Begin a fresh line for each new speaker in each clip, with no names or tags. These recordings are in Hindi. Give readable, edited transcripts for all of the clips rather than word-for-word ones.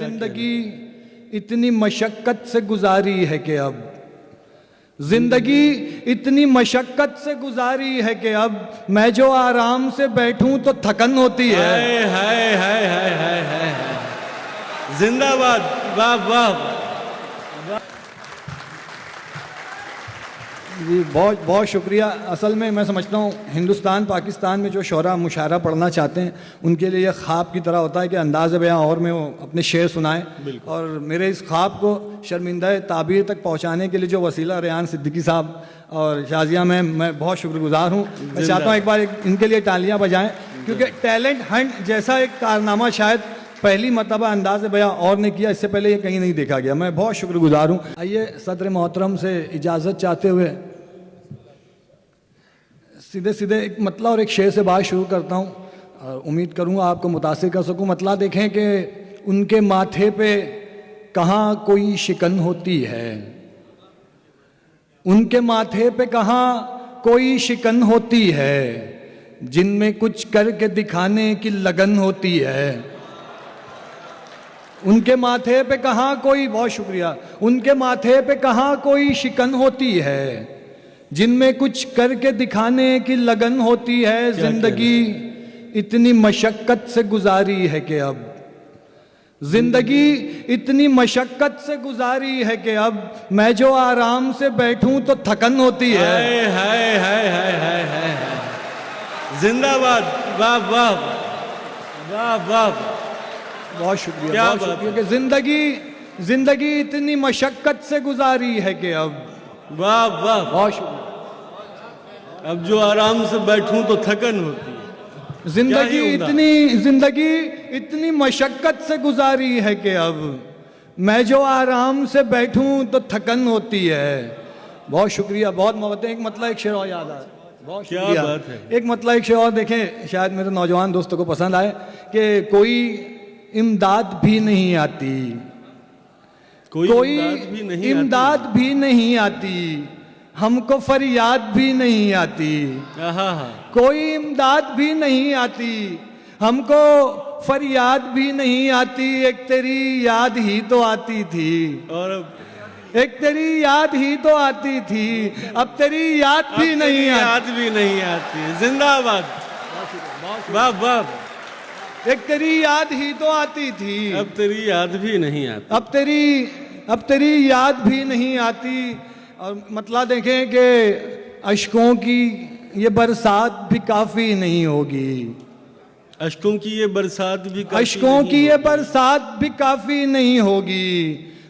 जिंदगी इतनी मशक्कत से गुजारी है कि अब जिंदगी इतनी मशक्कत से गुजारी है कि अब मैं जो आराम से बैठूं तो थकन होती है।
हाय हाय हाय हाय हाय जिंदाबाद, वाह वाह।
जी बहुत बहुत शुक्रिया। असल में मैं समझता हूँ हिंदुस्तान पाकिस्तान में जो शोरा मुशायरा पढ़ना चाहते हैं उनके लिए यह ख्वाब की तरह होता है कि अंदाज़ बयां और में वो अपने शेर सुनाएं। और मेरे इस ख्वाब को शर्मिंदा ताबीर तक पहुँचाने के लिए जो वसीला रेहान सिद्दीकी साहब और शाजिया मैम, मैं बहुत शुक्रगुजार हूँ। मैं चाहता हूँ एक बार इनके लिए तालियाँ बजाएँ, क्योंकि टैलेंट हंट जैसा एक कारनामा शायद पहली मरतबा अंदाज़ बयां और ने किया, इससे पहले ये कहीं नहीं देखा गया। मैं बहुत शुक्रगुजार हूँ। आइए सदर मोहतरम से इजाज़त चाहते हुए सीधे सीधे एक मतला और एक शेर से बात शुरू करता हूँ और उम्मीद करूँगा आपको मुतासिर कर सकूँ। मतला देखें कि उनके माथे पे कहाँ कोई शिकन होती है, उनके माथे पे कहाँ कोई शिकन होती है, जिनमें कुछ करके दिखाने की लगन होती है। उनके माथे पे कहाँ कोई, बहुत शुक्रिया, उनके माथे पे कहाँ कोई शिकन होती है, जिनमें कुछ करके दिखाने की लगन होती है। जिंदगी इतनी मशक्कत से गुजारी है कि अब जिंदगी इतनी मशक्कत से गुजारी है कि अब मैं जो आराम से बैठूं तो थकन होती है।
हाय हाय हाय हाय हाय हाय जिंदाबाद, वाह वाह वाह वाह।
बहुत शुक्रिया, बहुत शुक्रिया कि जिंदगी इतनी मशक्कत से गुजारी है कि अब,
वाह वाह,
बहुत शुक्रिया।
अब जो आराम से बैठूं तो थकन होती है।
जिंदगी इतनी मशक्कत से गुजारी है कि अब मैं जो आराम से बैठूं तो थकन होती है। बहुत शुक्रिया, बहुत मोहब्बत। एक मतलब एक शेर और याद आया, बहुत
क्या
शुक्रिया।
बात है।
एक मतलब एक शेर और देखें, शायद मेरे नौजवान दोस्तों को पसंद आए कि कोई इमदाद भी नहीं आती, कोई इमदाद भी नहीं आती, हमको फरियाद भी नहीं आती। कोई इमदाद भी नहीं आती, हमको फरियाद भी नहीं आती। एक तेरी याद ही तो आती थी,
और
एक तेरी याद ही तो आती थी, अब तेरी याद भी नहीं आती।
याद भी नहीं आती। जिंदाबाद, वाह वाह।
एक तेरी याद ही तो आती थी,
अब तेरी याद भी नहीं आती।
अब तेरी याद भी नहीं आती। और मतलब देखें कि अश्कों की ये बरसात भी काफ़ी नहीं होगी,
अश्कों की ये बरसात भी
अश्कों की ये बरसात भी काफ़ी नहीं होगी,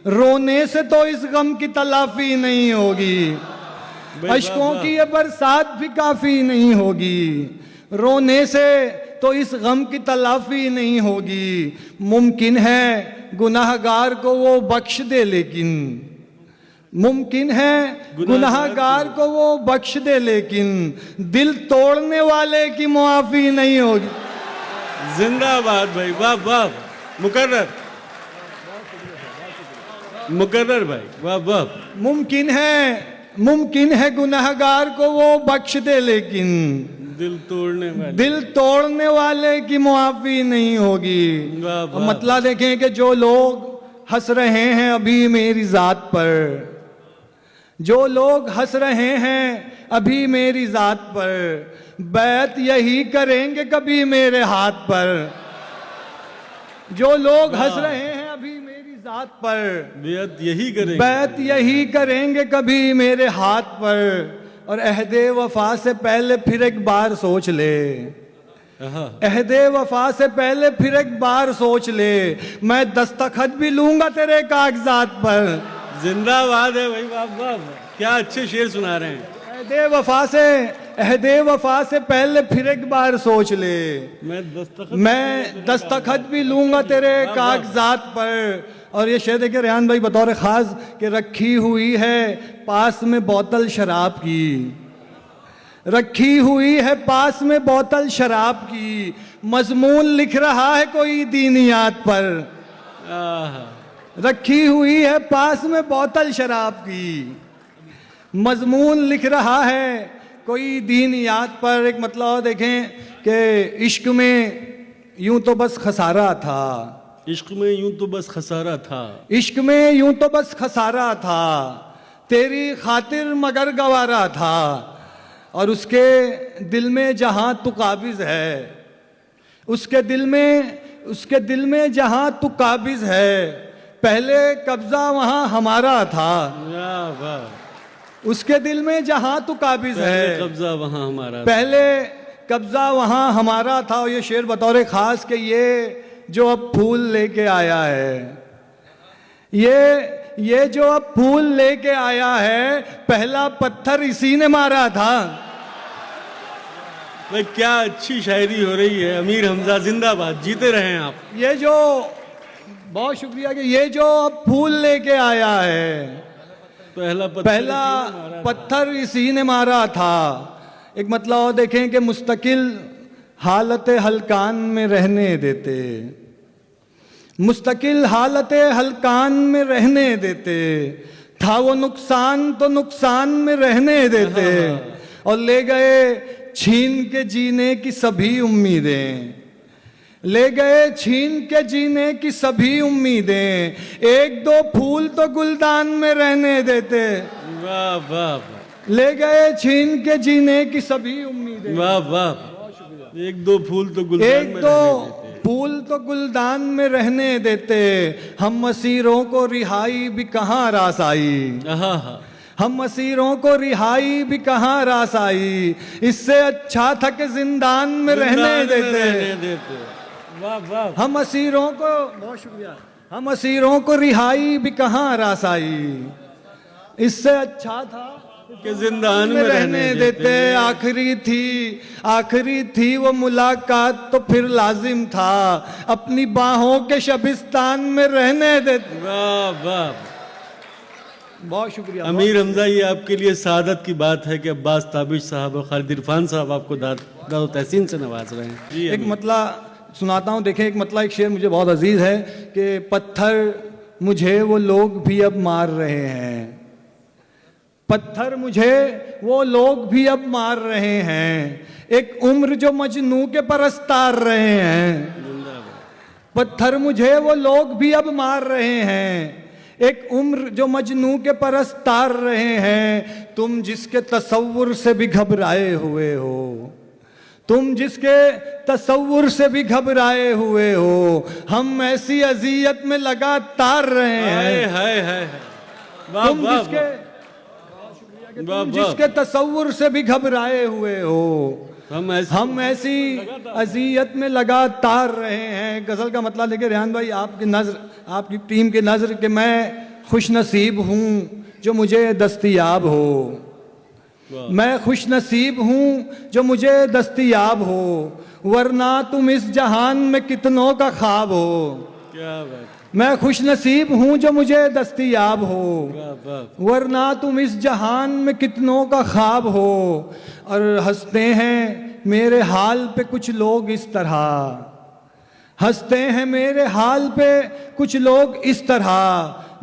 रोने से तो इस गम की तलाफी नहीं होगी। अश्कों की ये बरसात भी काफ़ी नहीं होगी, रोने से तो इस गम की तलाफी नहीं होगी। मुमकिन है गुनाहगार को वो बख्श दे, लेकिन मुमकिन है गुनाहगार को वो बख्श दे, लेकिन दिल तोड़ने वाले की मुआफी नहीं होगी।
जिंदाबाद भाई, वाह वाह। मुकर्रर भाई, वाह वाह।
मुमकिन है गुनाहगार को वो बख्श दे, लेकिन दिल तोड़ने वाले की मुआफी नहीं होगी। मतलब देखें कि जो लोग हंस रहे हैं अभी मेरी जात पर, जो लोग हंस रहे हैं अभी मेरी जात पर, बैत यही करेंगे कभी मेरे हाथ पर। जो लोग हंस रहे हैं अभी मेरी जात पर, बैत यही करेंगे कभी मेरे हाथ पर। और अहदे वफा से पहले फिर एक बार सोच ले, अहदे वफा से पहले फिर एक बार सोच ले, मैं दस्तखत भी लूंगा तेरे कागजात पर।
जिंदाबाद है भाई, वाह वाह। क्या अच्छे शेर सुना रहे हैं।
अहदे वफा से पहले फिर एक बार सोच ले, मैं दस्तखत भी लूंगा तेरे कागजात पर। और ये शेर देखिए रेहान भाई बतौर खास कि रखी हुई है पास में बोतल शराब की, रखी हुई है पास में बोतल शराब की, मजमून लिख रहा है कोई दीनियात पर। रखी हुई है पास में बोतल शराब की, मजमून लिख रहा है कोई दीनियात पर। एक मतलब देखें कि इश्क में यूं तो बस खसारा था,
इश्क में यूं तो बस खसारा था,
इश्क में यूं तो बस खसारा था, तेरी खातिर मगर गवारा था, और उसके दिल में जहां तू काबिज है, उसके दिल में जहां तू काबिज है, पहले कब्जा वहां हमारा था।
वाह वाह।
उसके दिल में जहां तू काबिज
पहले
है,
कब्जा वहां हमारा था।
पहले कब्जा वहां हमारा था। और ये शेर बतौर खास कि ये जो अब फूल लेके आया है, ये जो अब फूल लेके आया है, पहला पत्थर इसी ने मारा था।
भाई क्या अच्छी शायरी हो रही है। अमीर हमजा जिंदाबाद, जीते रहें आप।
ये जो, बहुत शुक्रिया कि ये जो अब फूल लेके आया है,
पहला
पत्थर इसी ने मारा था। एक मतलब और देखें कि मुस्तकिल हालत हलकान में रहने देते, मुस्तकिल हालत हलकान में रहने देते, था वो नुकसान तो नुकसान में रहने देते, और ले गए छीन के जीने की सभी उम्मीदें, ले गए छीन के जीने की सभी उम्मीदें, एक दो फूल तो गुलदान में रहने देते।
वाह वाह।
ले गए छीन के जीने की सभी उम्मीदें।
वाह वाह। एक दो फूल तो गुलदान
एक
में
दो
रहने देते।
फूल तो गुलदान में रहने देते, हम असीरों को रिहाई भी कहाँ रास आई, हम असीरों को रिहाई भी कहाँ रास आई, इससे अच्छा था कि जिंदान में रहने देते।
वाह वाह।
हम असीरों को, बहुत शुक्रिया, हम असीरों को रिहाई भी कहाँ रास आई, इससे अच्छा था
कि जिंदान में रहने देते।
आखिरी थी वो मुलाकात तो फिर लाजिम था, अपनी बाहों के शबिस्तान में रहने देते।
वाह वाह।
बहुत शुक्रिया
अमीर हमजा, ये आपके लिए सादत की बात है कि अब्बास ताबिश साहब और खालिद इरफान साहब आपको दाद तहसीन से नवाज रहे हैं। जी
एक मतलब सुनाता हूँ, देखें एक मतलब, एक शेर मुझे बहुत अजीज है कि पत्थर मुझे वो लोग भी अब मार रहे हैं, पत्थर मुझे वो लोग भी अब मार रहे हैं, एक उम्र जो मजनू के परस्तार रहे हैं, पत्थर मुझे वो लोग भी अब मार रहे हैं, एक उम्र जो मजनू के परस्तार रहे हैं, तुम जिसके तसव्वुर से भी घबराए हुए हो, तुम जिसके तसव्वुर से भी घबराए हुए हो, हम ऐसी अजियत में लगातार रहे हैं। तुम जिसके तसव्वुर से भी घबराए हुए हो, हम ऐसी अजियत में लगातार रहे हैं। गजल का मतलब देखिए रेहान भाई, आपकी नजर, आपकी टीम की नजर कि मैं खुश नसीब हूँ जो मुझे दस्तयाब हो, मैं खुश नसीब हूँ जो मुझे दस्तयाब हो, वरना तुम इस जहान में कितनों का ख्वाब हो।
क्या बात।
मैं खुश नसीब हूँ जो मुझे दस्तयाब हो, वरना तुम इस जहान में कितनों का ख्वाब हो। और हंसते हैं मेरे हाल पे कुछ लोग इस तरह, हंसते हैं मेरे हाल पे कुछ लोग इस तरह,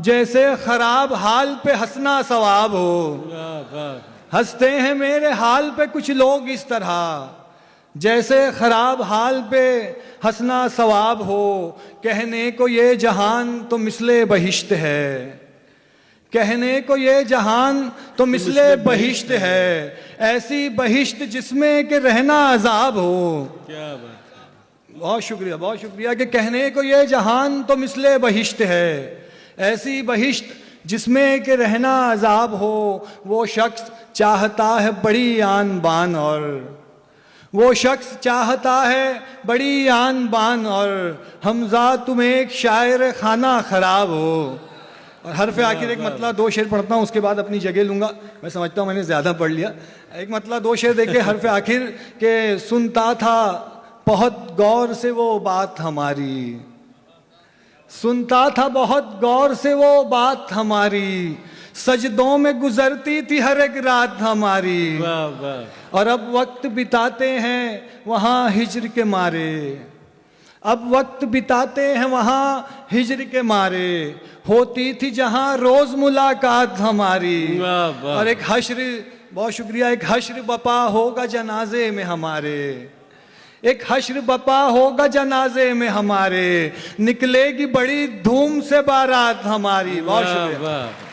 जैसे खराब हाल पे हंसना सवाब हो। हंसते हैं मेरे हाल पे कुछ लोग इस तरह, जैसे खराब हाल पे हंसना सवाब हो। कहने को ये जहान तो मिसले बहिश्त है, कहने को ये जहान तो मिसले बहिश्त है, ऐसी बहिश्त जिसमें कि रहना अजाब हो।
क्या बात।
बहुत शुक्रिया कि कहने को ये जहान तो मिसले बहिश्त है, ऐसी बहिश्त जिसमें कि रहना अजाब हो। वो शख्स चाहता है बड़ी आन बान, और वो शख्स चाहता है बड़ी आन बान, और हमजा तुम एक शायर खाना खराब हो। और हरफ आखिर एक मतलब दो शेर पढ़ता हूँ, उसके बाद अपनी जगह लूँगा। मैं समझता हूँ मैंने ज़्यादा पढ़ लिया। एक मतलब दो शेर देखे हरफ आखिर के, सुनता था बहुत गौर से वो बात हमारी, सुनता था बहुत गौर से वो बात हमारी, सजदों में गुजरती थी हर एक रात हमारी।
वाह वाह।
और अब वक्त बिताते हैं वहाँ हिज्र के मारे, अब वक्त बिताते हैं वहाँ हिज्र के मारे, होती थी जहाँ रोज मुलाकात हमारी।
वाह वाह।
और एक हश्र, बहुत शुक्रिया, एक हश्र बपा होगा जनाजे में हमारे, एक हश्र बपा होगा जनाजे में हमारे, निकलेगी बड़ी धूम से बारात हमारी। बहुत
वाह
शुक्रिया।
वाह